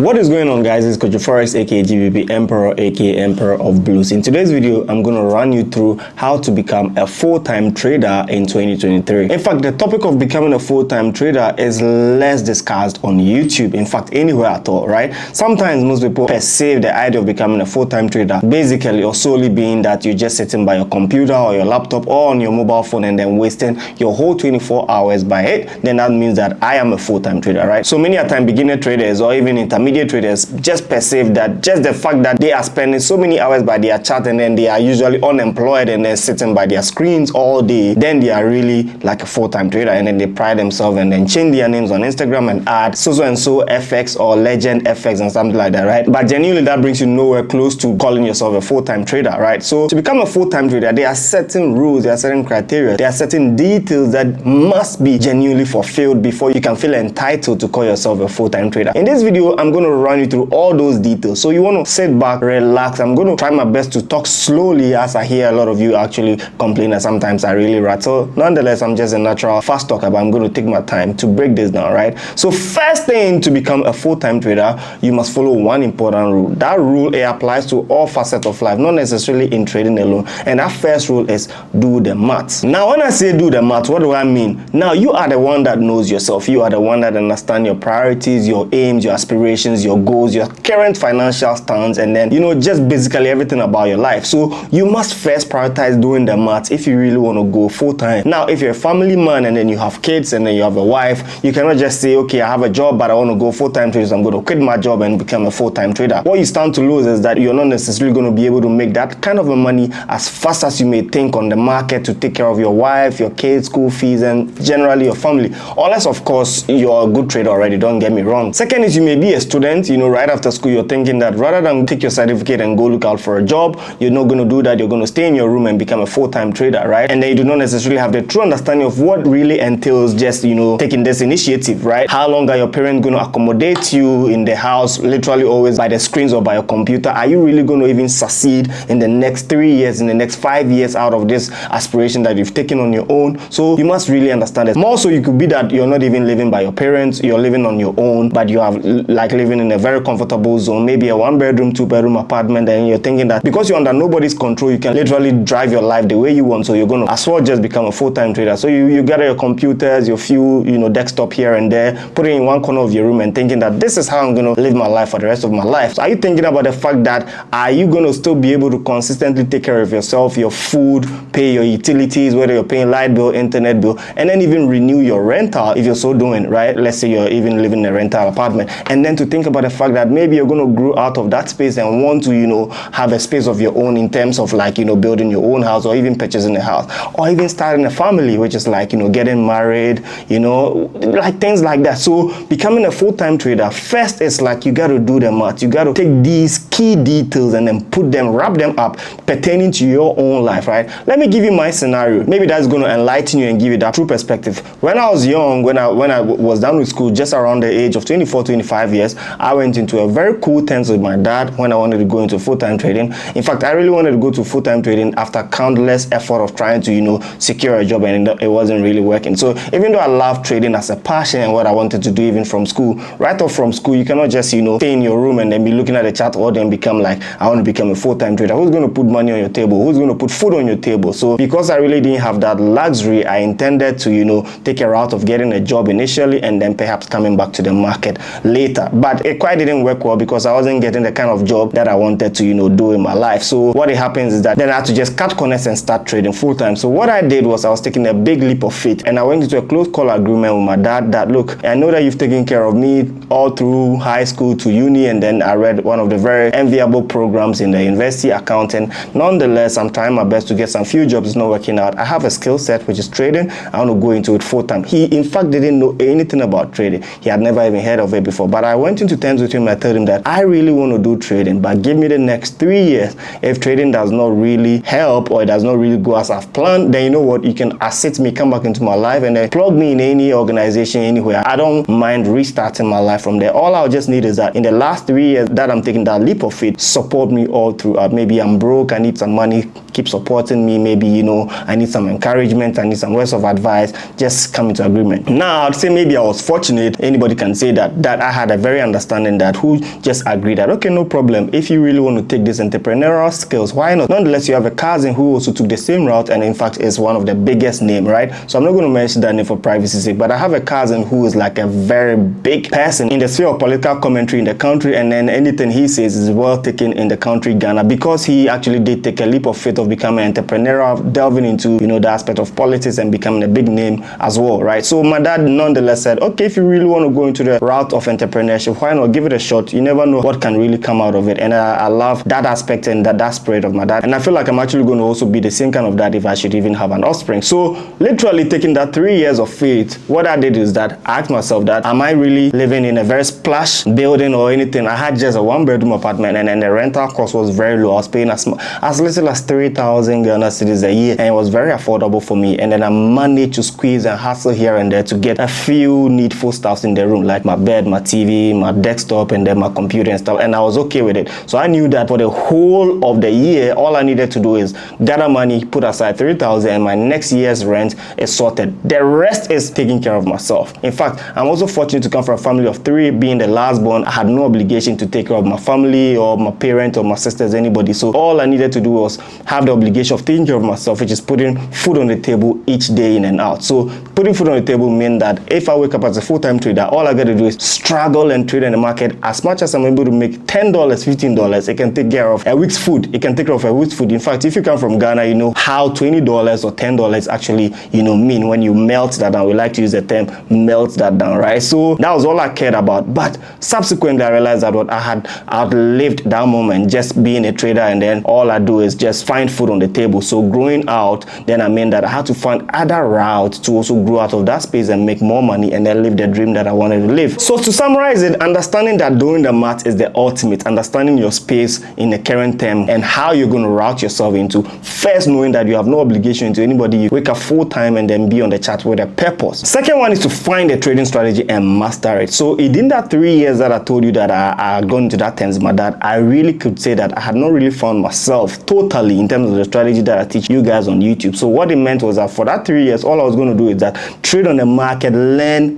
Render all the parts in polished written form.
What is going on, guys? It's KOJOFOREX, aka GBP Emperor, aka Emperor of Blues. In today's video, I'm going to run you through how to become a full-time trader in 2023. In fact, the topic of becoming a full-time trader is less discussed on YouTube, in fact, anywhere at all, right? Sometimes most people perceive the idea of becoming a full-time trader basically or solely being that you're just sitting by your computer or your laptop or on your mobile phone and then wasting your whole 24 hours by it. Then that means that I am a full-time trader, right? So many a time beginner traders or even intermediate traders just perceive that just the fact that they are spending so many hours by their chart and then they are usually unemployed and they're sitting by their screens all day, then they are really like a full-time trader, and then they pride themselves and then change their names on Instagram and add so and so FX or Legend FX and something like that, right? But genuinely that brings you nowhere close to calling yourself a full-time trader, right? So to become a full-time trader, there are certain rules, there are certain criteria, there are certain details that must be genuinely fulfilled before you can feel entitled to call yourself a full-time trader. In this video, I'm going to run you through all those details, so you want to sit back, relax. I'm going to try my best to talk slowly, as I hear a lot of you actually complain that sometimes I really rattle. Nonetheless, I'm just a natural fast talker, but I'm going to take my time to break this down, right? So first thing, to become a full-time trader, you must follow one important rule. That rule, it applies to all facets of life, not necessarily in trading alone, and that first rule is do the maths. Now when I say do the maths, what do I mean? Now you are the one that knows yourself. You are the one that understands your priorities, your aims, your aspirations, your goals, your current financial stance, and then just basically everything about your life. So you must first prioritize doing the maths if you really want to go full-time. Now if you're a family man and then you have kids and then you have a wife, you cannot just say, okay, I have a job but I want to go full-time trader, so I'm going to quit my job and become a full-time trader. What you stand to lose is that you're not necessarily going to be able to make that kind of a money as fast as you may think on the market to take care of your wife, your kids, school fees, and generally your family, unless of course you're a good trader already, don't get me wrong. Second is you may be a student, right after school you're thinking that rather than take your certificate and go look out for a job, you're not going to do that. You're going to stay in your room and become a full-time trader, right? And then you do not necessarily have the true understanding of what really entails just taking this initiative, right? How long are your parents going to accommodate you in the house, literally always by the screens or by your computer? Are you really going to even succeed in the next 3 years, in the next 5 years out of this aspiration that you've taken on your own? So you must really understand it. More so, you could be that you're not even living by your parents, you're living on your own, but you have like living in a very comfortable zone, maybe a 1-bedroom, 2-bedroom apartment, and you're thinking that because you're under nobody's control, you can literally drive your life the way you want, so you're going to as well just become a full-time trader. So you gather your computers, your few desktop here and there, put it in one corner of your room and thinking that this is how I'm going to live my life for the rest of my life. So are you thinking about the fact that are you going to still be able to consistently take care of yourself, your food, pay your utilities, whether you're paying light bill, internet bill, and then even renew your rental if you're so doing, right? Let's say you're even living in a rental apartment, and then to think about the fact that maybe you're going to grow out of that space and want to have a space of your own in terms of like building your own house or even purchasing a house or even starting a family, which is like getting married, like things like that. So becoming a full-time trader, first is like you got to do the math. You got to take these key details and then wrap them up pertaining to your own life, right? Let me give you my scenario. Maybe that's going to enlighten you and give you that true perspective. When I was young, when I was done with school, just around the age of 24, 25 years, I went into a very cool terms with my dad when I wanted to go into full-time trading. In fact, I really wanted to go to full-time trading after countless effort of trying to secure a job, and it wasn't really working. So even though I love trading as a passion and what I wanted to do even from school, right off from school, you cannot just stay in your room and then be looking at the chart or then become like, I want to become a full-time trader. Who's going to put money on your table? Who's going to put food on your table? So because I really didn't have that luxury, I intended to take a route of getting a job initially and then perhaps coming back to the market later. But it quite didn't work well because I wasn't getting the kind of job that I wanted to do in my life. So what happens is that then I had to just cut corners and start trading full-time. So what I did was I was taking a big leap of faith, and I went into a close call agreement with my dad that, look, I know that you've taken care of me all through high school to uni, and then I read one of the very enviable programs in the university, accounting. Nonetheless, I'm trying my best to get some few jobs. It's not working out. I have a skill set which is trading. I want to go into it full-time. He in fact didn't know anything about trading. He had never even heard of it before, but I went into terms with him. I told him that I really want to do trading, but give me the next 3 years. If trading does not really help or it does not really go as I've planned, then you know what, you can assist me, come back into my life and then plug me in any organization anywhere. I don't mind restarting my life from there. All I'll just need is that in the last 3 years that I'm taking that leap of faith, support me all throughout. Maybe I'm broke, I need some money, keep supporting me. Maybe I need some encouragement, I need some words of advice. Just come into agreement. Now I'd say maybe I was fortunate. Anybody can say that I had a very understanding that, who just agreed that, okay, no problem, if you really want to take these entrepreneurial skills, why not? Nonetheless, you have a cousin who also took the same route, and in fact is one of the biggest name, right? So I'm not going to mention that name for privacy's sake, but I have a cousin who is like a very big person in the sphere of political commentary in the country, and then anything he says is well taken in the country Ghana, because he actually did take a leap of faith of becoming an entrepreneur, delving into, you know, the aspect of politics and becoming a big name as well, right? So my dad nonetheless said, okay, if you really want to go into the route of entrepreneurship, why not give it a shot? You never know what can really come out of it. And I love that aspect and that spirit of my dad, and I feel like I'm actually going to also be the same kind of dad if I should even have an offspring. So literally taking that 3 years of faith, what I did is that I asked myself that, am I really living in a very splash building or anything? I had just a 1-bedroom apartment, and then the rental cost was very low. I was paying as little as 3,000 Ghana cedis a year, and it was very affordable for me. And then I managed to squeeze and hustle here and there to get a few needful stuffs in the room, like my bed, my TV, my desktop, and then my computer and stuff, and I was okay with it. So I knew that for the whole of the year, all I needed to do is gather money, put aside 3,000, and my next year's rent is sorted. The rest is taking care of myself. In fact, I'm also fortunate to come from a family of 3. Being the last born, I had no obligation to take care of my family or my parents or my sisters, anybody. So all I needed to do was have the obligation of taking care of myself, which is putting food on the table each day in and out. So putting food on the table means that if I wake up as a full-time trader, all I got to do is struggle and trade in the market. As much as I'm able to make $10, $15, it can take care of a week's food. It can take care of a week's food. In fact, if you come from Ghana, you know how $20 or $10 actually, you know, mean when you melt that down. We like to use the term melt that down, right? So that was all I cared about. But subsequently, I realized that what I had outlived that moment, just being a trader, and then all I do is just find food on the table. So growing out, then I mean that I had to find other routes to also grow out of that space and make more money, and then live the dream that I wanted to live. So to summarize it, understanding that doing the math is the ultimate, understanding your space in the current term and how you're going to route yourself into, first knowing that you have no obligation to anybody, you wake up full-time and then be on the chart with a purpose. Second one is to find a trading strategy and master it. So in that 3 years that I told you that I had gone into that terms with my dad, I really could say that I had not really found myself totally in terms of the strategy that I teach you guys on YouTube. So what it meant was that for that 3 years, all I was going to do is that trade on the market, learn,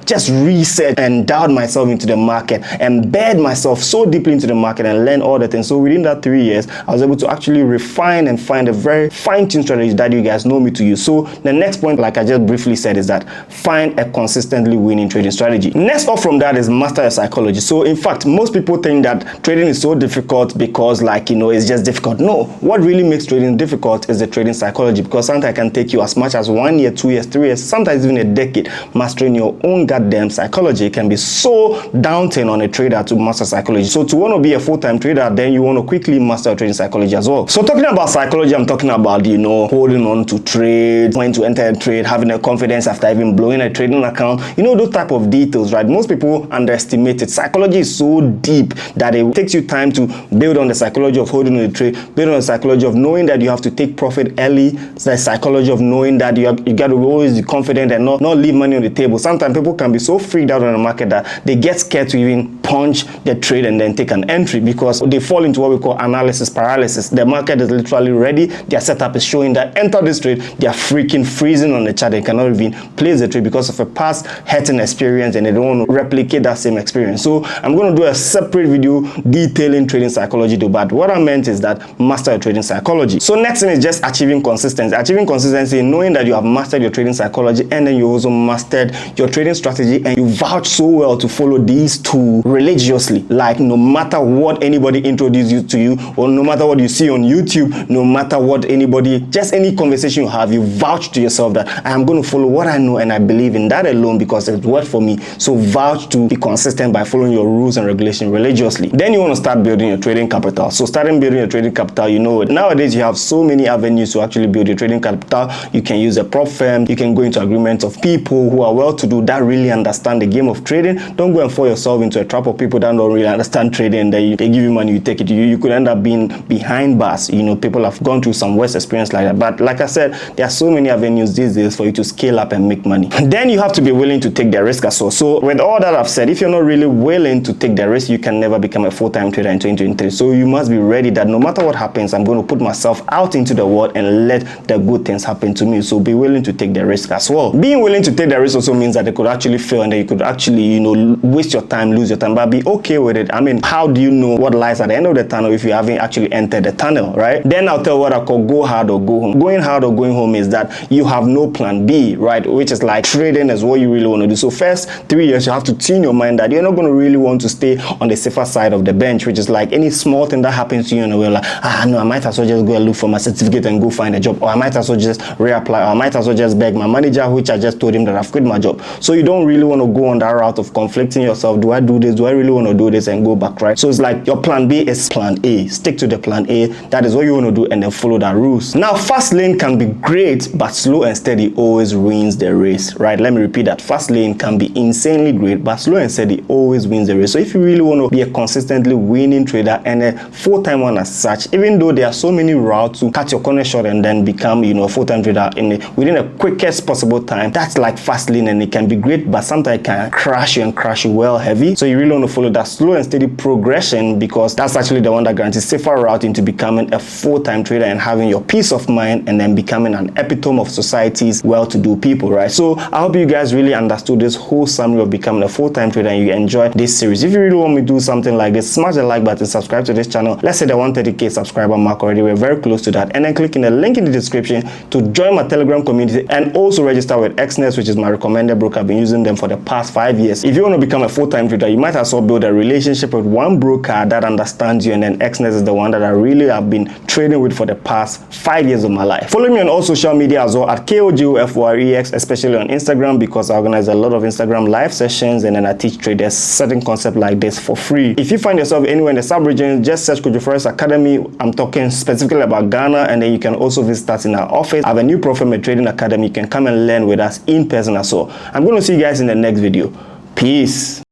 just research and doubt myself into the market, embed myself so deeply into the market and learn all the things. So within that 3 years, I was able to actually refine and find a very fine-tuned strategy that you guys know me to use. So the next point, like I just briefly said, is that find a consistently winning trading strategy. Next up from that is master your psychology. So in fact, most people think that trading is so difficult because, like, you know, it's just difficult. No, what really makes trading difficult is the trading psychology, because sometimes it can take you as much as 1 year, 2 years, 3 years, sometimes even a decade mastering your own goddamn psychology. It can be so daunting on a trader to master psychology. So to want to be a full-time trader, then you want to quickly master trading psychology as well. So talking about psychology, I'm talking about, you know, holding on to trades, when to enter a trade, having a confidence after even blowing a trading account, you know, those type of details, right? Most people underestimate it. Psychology is so deep that it takes you time to build on the psychology of holding on the trade, build on the psychology of knowing that you have to take profit early, the psychology of knowing that you got to always be confident and not leave money on the table. Sometimes people can be so freaked out on the market that they get scared to even punch the trade and then take an entry, because they fall into what we call analysis paralysis. The market is literally ready, their setup is showing that enter this trade, they are freaking freezing on the chart, they cannot even place the trade because of a past hurting experience and they don't want to replicate that same experience. So I'm going to do a separate video detailing trading psychology though, but what I meant is that master your trading psychology. So next thing is just achieving consistency. Achieving consistency, knowing that you have mastered your trading psychology and then you also mastered your trading strategy, and you vouch so well to follow these two religiously. Like no matter what anybody introduces you to you, or no matter what you see on YouTube, no matter what anybody, just any conversation you have, you vouch to yourself that I am going to follow what I know and I believe in that alone because it worked for me. So vouch to be consistent by following your rules and regulations religiously. Then you want to start building your trading capital. So starting building your trading capital, you know, nowadays you have so many avenues to actually build your trading capital. You can use a prop firm, you can go into agreements of people who are well-to-do that really understand the game of trading. Don't go and fall yourself into a trap of people that don't really understand trading. They give you money, you take it. You could end up being behind bars. You know, people have gone through some worse experience like that. But like I said, there are so many avenues these days for you to scale up and make money. Then you have to be willing to take the risk as well. So with all that I've said, if you're not really willing to take the risk, you can never become a full-time trader in 2023. So you must be ready that no matter what happens, I'm going to put myself out into the world and let the good things happen to me. So be willing to take the risk as well. Being willing to take the risk also means that they could actually fail and that you could actually, you know, waste your time, lose your time, but be okay with it. I mean, how do you know what lies at the end of the tunnel if you haven't actually entered the tunnel, right? Then I'll tell you what I call go hard or go home. Going hard or going home is that you have no plan B, right? Which is like trading is what you really want to do. So first 3 years, you have to tune your mind that you're not going to really want to stay on the safer side of the bench, which is like any small thing that happens to you in a way, like, no, I might as well just go and look for my certificate and go find a job, or I might as well just reapply, or I might as well just beg my manager, which I just told him that I've quit my job. So you don't really want to go on that route of conflicting yourself. Do I do this? Do I really want to do this? And go back, right? So it's like your plan B is plan A. Stick to the plan A. That is what you want to do, and then follow that rules. Now, fast lane can be great, but slow and steady always wins the race, right? Let me repeat that. Fast lane can be insanely great, but slow and steady always wins the race. So if you really want to be a consistently winning trader and a full-time one as such, even though there are so many routes to cut your corner short and then become, a full-time trader within the quickest possible time, that's like fast lane, and it can be great, but sometimes it can crash you well heavy. So you really want to follow that slow and steady progression, because that's actually the one that guarantees safer route into becoming a full-time trader and having your peace of mind, and then becoming an epitome of society's well-to-do people, right? So I hope you guys really understood this whole summary of becoming a full-time trader and you enjoyed this series. If you really want me to do something like this, smash the like button, subscribe to this channel. Let's say the 130k subscriber mark already. We're very close to that. And then click in the link in the description to join my Telegram community and also register with XNET, which is my recommended broker. I've been using them for the past 5 years. If you want to become a full-time trader, you might as well build a relationship with one broker that understands you, and then XNET is the one that I really have been trading with for the past 5 years of my life. Follow me on all social media as well at KOJOFOREX, especially on Instagram, because I organize a lot of Instagram live sessions, and then I teach traders certain concepts like this for free. If you find yourself anywhere in the sub-region, just search KOJOFOREX Academy. I'm talking specifically about Ghana, and then you can also visit us in our office. I have a new Profit Trading Academy. You can come and learn with us in person as well. I'm going to see you guys in the next video. Peace.